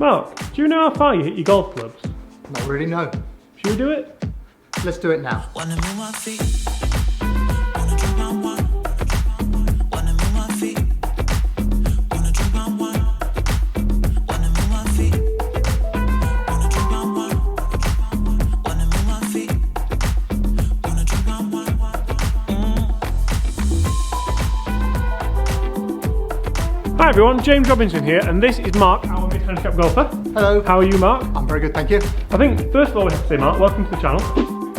Mark, do you know how far you hit your golf clubs? Not really, no. Should we do it? Let's do it now. Wanna move my feet. Wanna drink my wine. Wanna move my feet. Wanna drink my wine. Wanna move my feet. Wanna drink my wine. Wanna move my feet. Wanna drink my wine. Hi everyone, James Robinson here, and this is Mark, our mid-handicap golfer. Hello. How are you, Mark? I'm very good, thank you. I think, first of all, we have to say, Mark, welcome to the channel.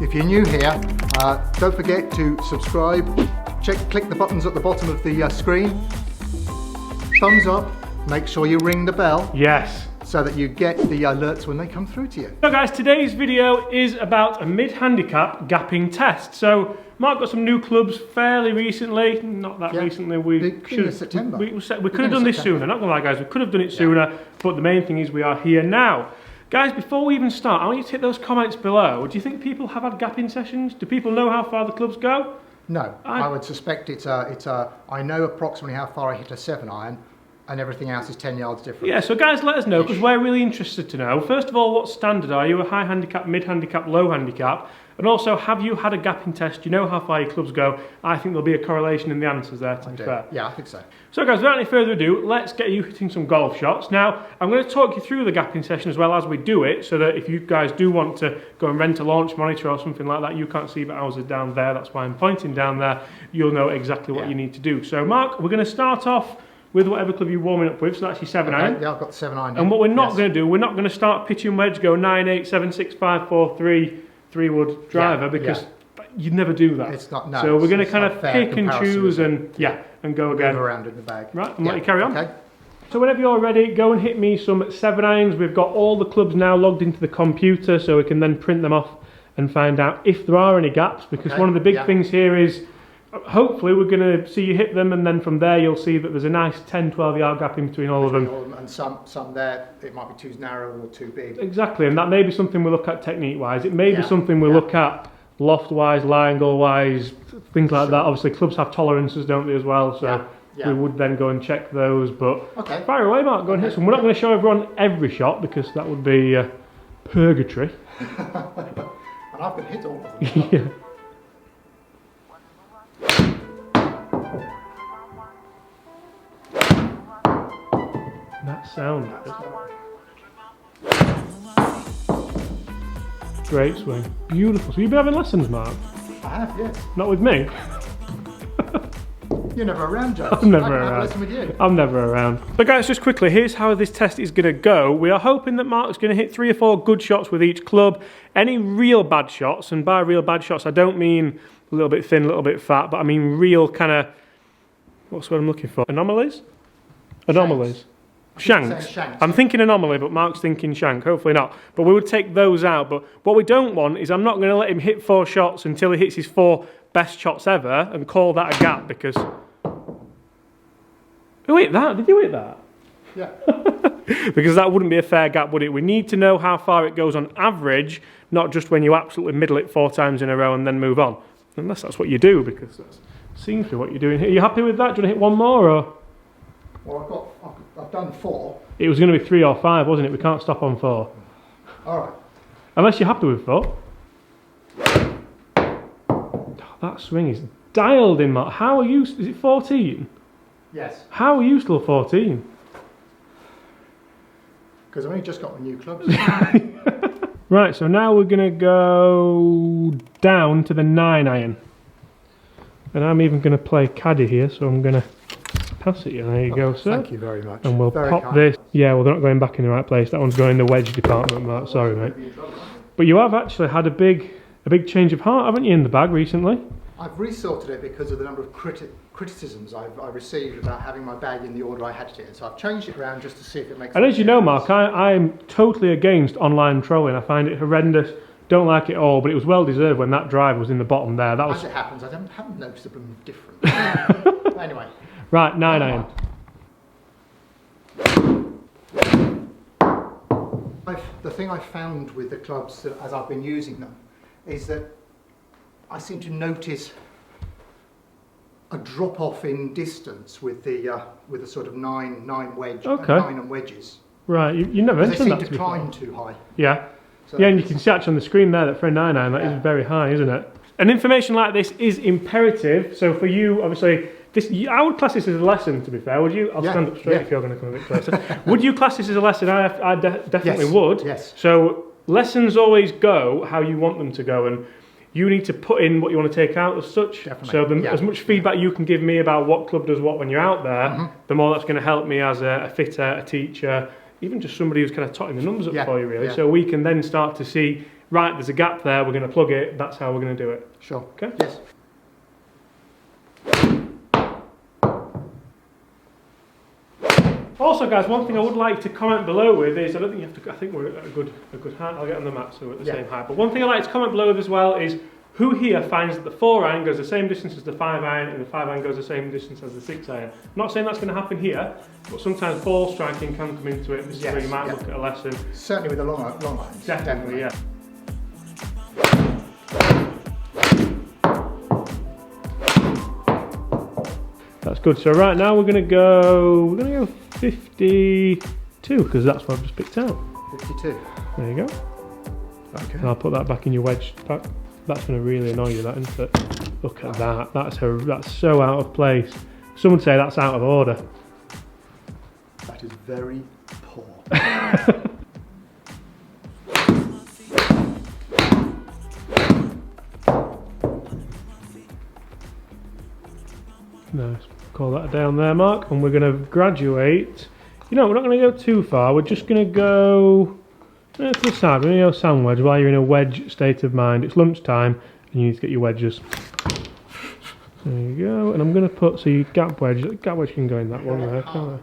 If you're new here, don't forget to subscribe. Click the buttons at the bottom of the screen. Thumbs up. Make sure you ring the bell. Yes. So that you get the alerts when they come through to you. So guys, today's video is about a mid-handicap gapping test. So Mark got some new clubs fairly recently, not that recently. We should September. We could have done this sooner, not gonna lie guys, we could have done it sooner, but the main thing is we are here now. Guys, before we even start, I want you to hit those comments below. Do you think people have had gapping sessions? Do people know how far the clubs go? No, I would suspect I know approximately how far I hit a 7-iron, and everything else is 10 yards different. Yeah, so guys, let us know, because we're really interested to know. First of all, what standard are you? A high handicap, mid handicap, low handicap? And also, have you had a gapping test? Do you know how far your clubs go? I think there'll be a correlation in the answers there, to be fair. Yeah, I think so. So guys, without any further ado, let's get you hitting some golf shots. Now, I'm going to talk you through the gapping session as well as we do it, so that if you guys do want to go and rent a launch monitor or something like that, you can't see, but ours is down there. That's why I'm pointing down there. You'll know exactly what you need to do. So Mark, we're going to start off with whatever club you're warming up with, so that's your 7-iron. Yeah, I've got the 7-iron. And what we're not going to do, we're not going to start pitching wedge, go 9, 8, 7, 6, 5, 4, 3, 3-wood driver, because you'd never do that. It's not, no. So we're going to kind of pick and comparison, choose and and go again. Move around in the bag. Right, and let you carry on. Okay. So whenever you're ready, go and hit me some 7-irons. We've got all the clubs now logged into the computer, so we can then print them off and find out if there are any gaps, because one of the big things here is, hopefully we're going to see you hit them, and then from there you'll see that there's a nice 10-12 yard gap in between all of them. And some there, it might be too narrow or too big. Exactly, and that may be something we look at technique-wise. It may be something we look at loft-wise, lie angle-wise, things like that. Obviously clubs have tolerances, don't they, as well, so we would then go and check those. But fire away, Mark, go and hit some. We're not going to show everyone every shot, because that would be purgatory. And I've been hit all of them. Yeah. That sound. Great swing. Beautiful. So you've been having lessons, Mark? I have, yes. Not with me? You're never around, Joe. I'm never I can around. have a lesson with you. I'm never around. But guys, just quickly, here's how this test is going to go. We are hoping that Mark's going to hit 3 or 4 good shots with each club. Any real bad shots, and by real bad shots, I don't mean a little bit thin, a little bit fat, but I mean real kind of, what's what I'm looking for? Anomalies? Anomalies. Shanks. I'm thinking anomaly, but Mark's thinking shank. Hopefully not. But we would take those out. But what we don't want is, I'm not going to let him hit 4 shots until he hits his 4 best shots ever and call that a gap, because... Who hit that? Did you hit that? Yeah. Because that wouldn't be a fair gap, would it? We need to know how far it goes on average, not just when you absolutely middle it 4 times in a row and then move on. Unless that's what you do, because that seems to be what you're doing here. Are you happy with that? Do you want to hit 1 more, or...? Well, I've done 4. It was going to be 3 or 5, wasn't it? We can't stop on 4. All right. Unless you're happy with 4. Oh, that swing is dialed in, Mark. How are you... Is it 14? Yes. How are you still 14? Because I've only just got my new clubs. Right, so now we're going to go down to the 9-iron. And I'm even going to play caddy here, so I'm going to pass it you. There you go, sir. Thank you very much. And we'll pop this. Yeah, well, they're not going back in the right place. That one's going in the wedge department, Mark. Sorry, mate. But you have actually had a big change of heart, haven't you, in the bag recently? I've resorted it because of the number of criticisms I've received about having my bag in the order I had it in. So I've changed it around just to see if it makes sense. And as you know, Mark, I'm totally against online trolling. I find it horrendous. Don't like it all, but it was well deserved when that drive was in the bottom there. That was... As it happens, I haven't noticed a difference. Anyway. Right, 9-iron. The thing I found with the clubs as I've been using them is that I seem to notice a drop off in distance with the sort of nine wedge, 9 and wedges. Right, you never They mentioned seem that to to me. climb too high. Yeah. So Yeah, and you can see actually on the screen there that for a 9-iron that is very high, isn't it? And information like this is imperative. So for you, obviously, I would class this as a lesson, to be fair. Would you? I'll stand up straight if you're going to come a bit closer. Would you class this as a lesson? I definitely would. Yes. So lessons always go how you want them to go, and you need to put in what you want to take out as such. Definitely. So as much feedback you can give me about what club does what when you're out there, the more that's going to help me as a fitter, a teacher, even just somebody who's kind of totting the numbers up for you, really. Yeah. So we can then start to see, right, there's a gap there, we're going to plug it, that's how we're going to do it. Sure. Okay? Yes. Also, guys, one thing I would like to comment below with is, I don't think you have to, I think we're at a good height. I'll get on the mat so we're at the same height. But one thing I'd like to comment below with as well is, who here finds that the 4-iron goes the same distance as the 5-iron and the 5-iron goes the same distance as the 6-iron? I'm not saying that's going to happen here, but sometimes ball striking can come into it. This is where you might look at a lesson. Certainly with the long irons. Definitely, yeah. That's good. So right now we're going to go 52 because that's what I've just picked out. 52. There you go. Okay. And I'll put that back in your wedge pack. That's going to really annoy you, that, isn't it? Look at that. That's so out of place. Some would say that's out of order. That is very poor. Nice. Call that down there, Mark. And we're going to graduate. You know, we're not going to go too far. We're just going to go to the side. We're going to go sand wedge while you're in a wedge state of mind. It's lunchtime and you need to get your wedges. There you go. And I'm going to put, so your gap wedge can go in that one there, can't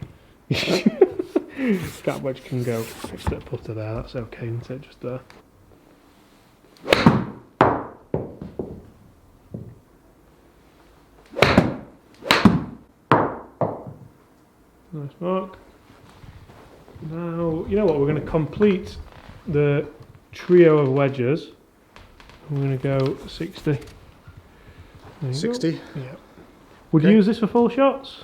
it? Gap wedge can go. Just a putter there. That's okay, isn't it? Just there. Nice, Mark. Now, you know what? We're going to complete the trio of wedges. I'm going to go 60. There you 60? go. Yeah. Would you use this for full shots?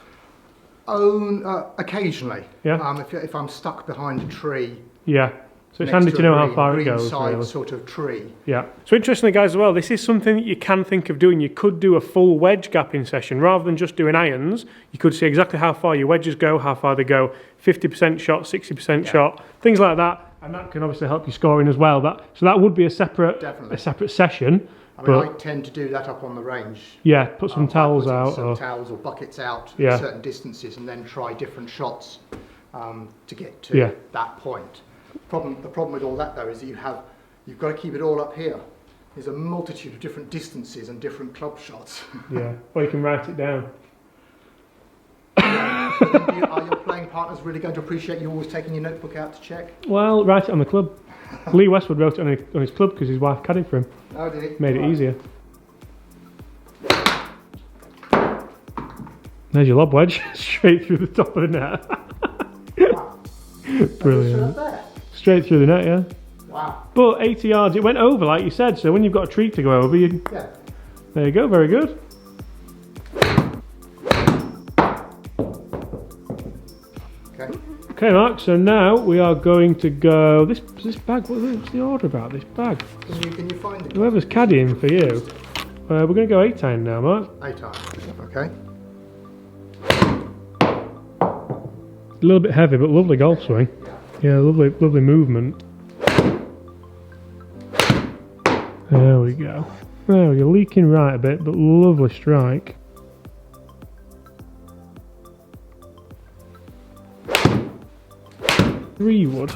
Occasionally. Yeah. If I'm stuck behind a tree. Yeah. So it's handy to know how far it goes. Really. Sort of tree. Yeah. So interestingly, guys, as well, this is something that you can think of doing. You could do a full wedge gapping session rather than just doing irons. You could see exactly how far your wedges go, how far they go, 50% shot, 60% shot, things like that. And that can obviously help you scoring as well. So that would be a separate session. I mean, I tend to do that up on the range. Yeah, put some towels out. Some towels or buckets out at certain distances and then try different shots to get to that point. The problem with all that though is that you've got to keep it all up here. There's a multitude of different distances and different club shots. Yeah, or you can write it down. Are your playing partners really going to appreciate you always taking your notebook out to check? Well, write it on the club. Lee Westwood wrote it on his club because his wife caddied for him. Oh, did he? Made it easier. There's your lob wedge, straight through the top of the net. Wow. Brilliant. There. Straight through the net, yeah. Wow. But 80 yards, it went over like you said, so when you've got a treat to go over, there you go, very good. Okay, Mark, so now we are going to go, this bag, what's the order about this bag? Can you find it? Whoever's caddying for you, we're going to go 8-iron now, Mark. 8-iron, okay. A little bit heavy, but lovely golf swing. Yeah, lovely movement. There we go. There, you're leaking right a bit, but lovely strike. Three wood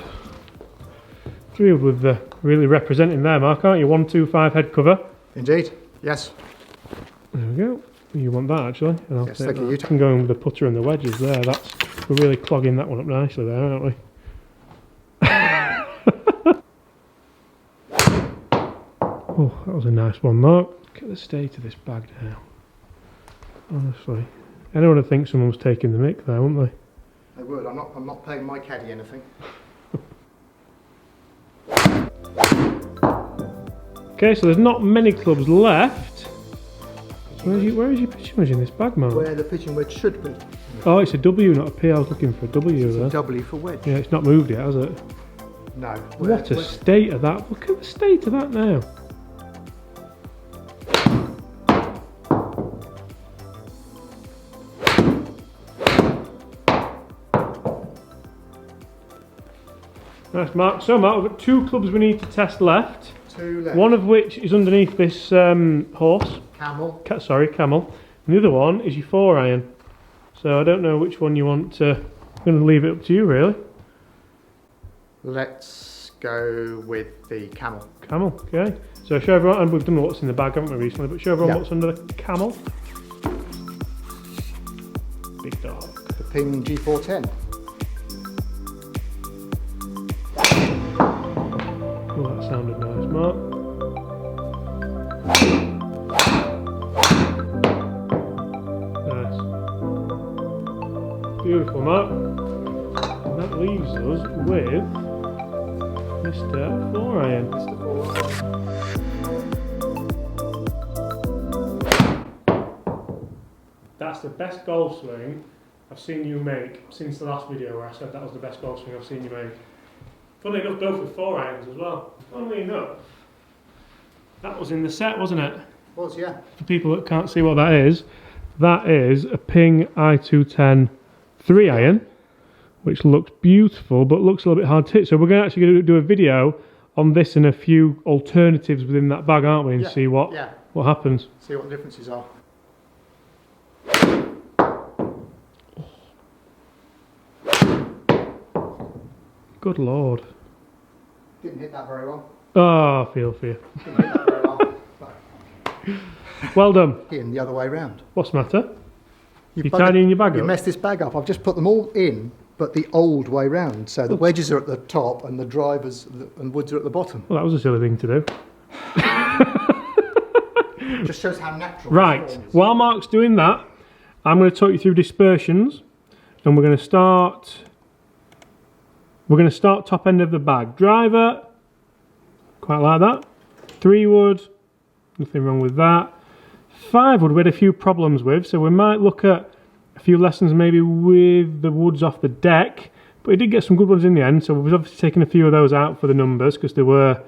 with the really representing there, Mark, aren't you? 1-2-5 head cover. Indeed, yes. There we go. You want that actually? And I'll Yes, take thank you. that. You can go in with the putter and the wedges there. We're really clogging that one up nicely there, aren't we? Oh, that was a nice one, Mark. Look at the state of this bag now. Honestly, anyone would think someone was taking the mick there, wouldn't they? They would. I'm not paying my caddy anything. Okay, so there's not many clubs left. Where is your pitching wedge in this bag, Mark? Where the pitching wedge should be. Oh, it's a W, not a P. I was looking for a W there. It's a W for wedge. Yeah, it's not moved yet, has it? No. What a state of that. Look at the state of that now. Nice, Mark. So, Mark, we've got 2 clubs we need to test left. 2 left. One of which is underneath this horse. Camel. Camel. And the other one is your 4-iron. So I don't know which one you want to... I'm going to leave it up to you, really. Let's go with the camel. Camel, okay. So show everyone, and we've done what's in the bag, haven't we, recently, but show everyone what's under the camel. Big dog. The Ping G410. Oh, that sounded nice, Mark. Nice. Beautiful, Mark. And that leaves us with Mr. 4-iron. Mr. 4-iron. That's the best golf swing I've seen you make since the last video where I said that was the best golf swing I've seen you make. Funnily enough, both with 4-irons as well. Funnily enough, that was in the set, wasn't it? Was, yeah. For people that can't see what that is a Ping I210 3-iron, which looks beautiful, but looks a little bit hard to hit. So we're going to actually do a video on this and a few alternatives within that bag, aren't we? And see what happens. See what the differences are. Good Lord. Didn't hit that very well. Oh, I feel for you. Didn't hit that very well. Well done. In the other way round. What's the matter? You tidying your bag up? You messed this bag up. I've just put them all in, but the old way round. So the wedges are at the top and the drivers and woods are at the bottom. Well, that was a silly thing to do. Just shows how natural. Right. While Mark's doing that, I'm going to talk you through dispersions, and we're going to start top end of the bag. Driver, quite like that. 3-wood, nothing wrong with that. 5-wood we had a few problems with, so we might look at a few lessons maybe with the woods off the deck, but we did get some good ones in the end, so we've obviously taken a few of those out for the numbers because they were,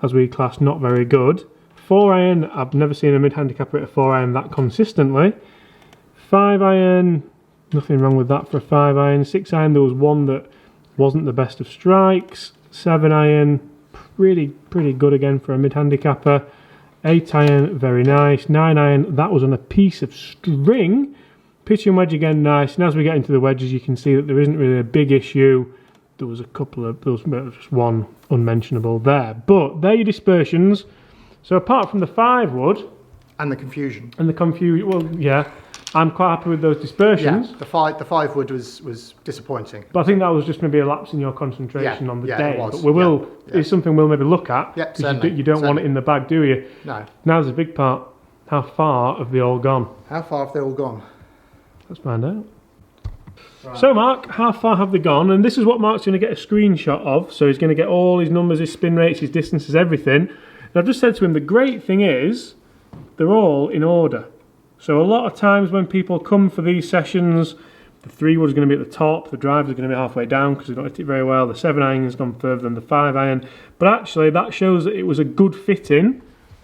as we classed, not very good. 4-iron, I've never seen a mid-handicapper hit a 4-iron that consistently. 5-iron, nothing wrong with that for a 5-iron. 6-iron, there was one that wasn't the best of strikes. 7-iron, pretty good again for a mid-handicapper. 8-iron, very nice. 9-iron, that was on a piece of string. Pitching wedge again, nice. And as we get into the wedges, you can see that there isn't really a big issue. There was just one unmentionable there. But they're your dispersions. So apart from the 5-wood... And the confusion. Well, yeah. I'm quite happy with those dispersions. Yeah, the 5-wood was disappointing. But I think that was just maybe a lapse in your concentration on the day. It was. But it's something we'll maybe look at. Yeah, you don't want it in the bag, do you? No. Now there's a big part. How far have they all gone? How far have they all gone? Let's find out. Right. So Mark, how far have they gone? And this is what Mark's going to get a screenshot of. So he's going to get all his numbers, his spin rates, his distances, everything. And I've just said to him, the great thing is, they're all in order. So a lot of times when people come for these sessions, the 3-wood is going to be at the top, the driver is going to be halfway down because they don't hit it very well, the 7-iron has gone further than the 5-iron. But actually that shows that it was a good fitting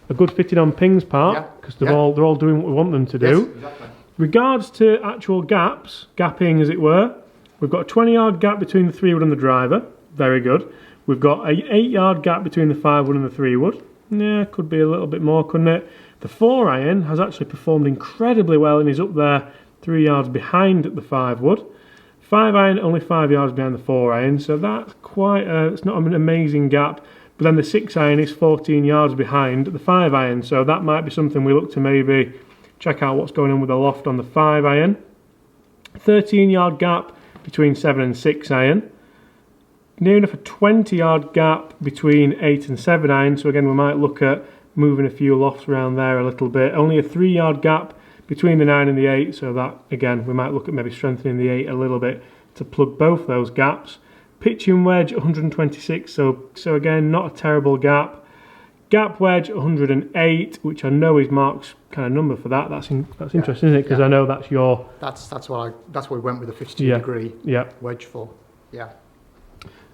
on Ping's part, because they're all doing what we want them to do. Yes, exactly. Regards to actual gaps, gapping as it were, we've got a 20-yard gap between the 3-wood and the driver, very good. We've got an 8-yard gap between the 5-wood and the 3-wood. Yeah, could be a little bit more, couldn't it? The 4-iron has actually performed incredibly well and is up there 3 yards behind the 5-wood. 5-iron only 5 yards behind the 4-iron, so that's it's not an amazing gap. But then the 6-iron is 14 yards behind the 5-iron, so that might be something we look to maybe check out what's going on with the loft on the 5-iron. 13-yard gap between 7 and 6-iron. Near enough a 20-yard gap between 8 and 7-iron, so again we might look at moving a few lofts around there a little bit. Only a 3-yard gap between the 9 and the 8, so that again we might look at maybe strengthening the 8 a little bit to plug both those gaps. Pitching wedge 126, so again not a terrible gap. Gap wedge 108, which I know is Mark's kind of number for that. That's interesting, isn't it? Because I know that's your. That's what we went with a 52 degree wedge for. Yeah.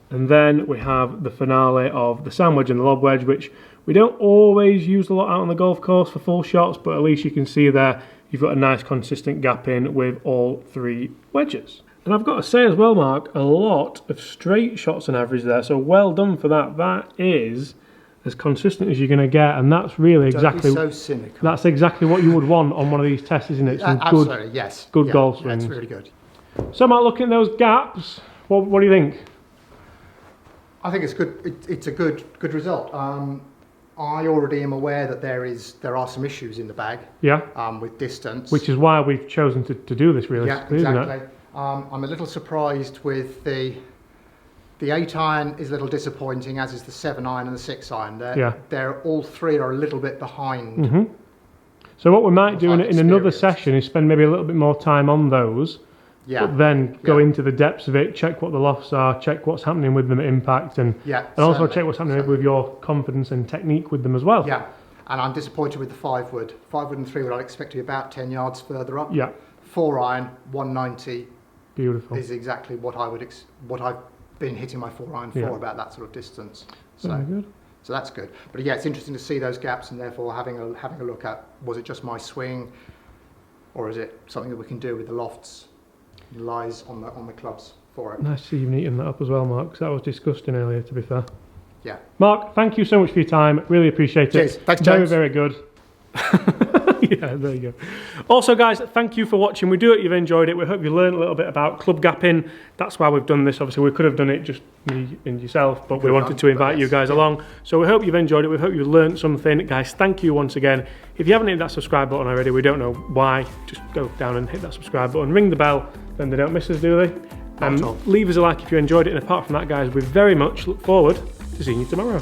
And then we have the finale of the sand wedge and the lob wedge, which we don't always use a lot out on the golf course for full shots, but at least you can see there you've got a nice consistent gap in with all 3 wedges. And I've got to say as well, Mark, a lot of straight shots on average there, so well done for that. That is as consistent as you're going to get, and that's really exactly so cynical. That's exactly what you would want on one of these tests, isn't it? Some absolutely, yes. Good golf swings. That's really good. So, Mark, looking at those gaps, what do you think? I think it's good. It's a good result. I already am aware that there are some issues in the bag. Yeah. With distance. Which is why we've chosen to do this, really. Yeah, exactly. I'm a little surprised with the 8-iron is a little disappointing, as is the 7-iron and the 6-iron. They're all 3 are a little bit behind. Mm-hmm. So what we might do in another session is spend maybe a little bit more time on those. Yeah. But then go into the depths of it, check what the lofts are, check what's happening with them at impact, and also check what's happening with your confidence and technique with them as well. Yeah, and I'm disappointed with the 5-wood. 5-wood and 3-wood I'd expect to be about 10 yards further up. Yeah. 4-iron, 190. Beautiful. Is exactly what I've been hitting my 4-iron for, about that sort of distance. So, very good. So that's good. But yeah, it's interesting to see those gaps, and therefore having a look at, was it just my swing, or is it something that we can do with the lofts? Lies on the clubs for it. Nice to see you neaten that up as well, Mark, because that was disgusting earlier, to be fair. Yeah. Mark, thank you so much for your time. Really appreciate it. Cheers. Thanks, James. Very, very good. Yeah, there you go. Also, guys, thank you for watching. We do hope you've enjoyed it. We hope you learned a little bit about club gapping. That's why we've done this. Obviously, we could have done it just me and yourself, but we wanted to invite you guys along. So we hope you've enjoyed it. We hope you've learned something. Guys, thank you once again. If you haven't hit that subscribe button already, we don't know why. Just go down and hit that subscribe button. Ring the bell, then they don't miss us, do they? Leave us a like if you enjoyed it. And apart from that, guys, we very much look forward to seeing you tomorrow.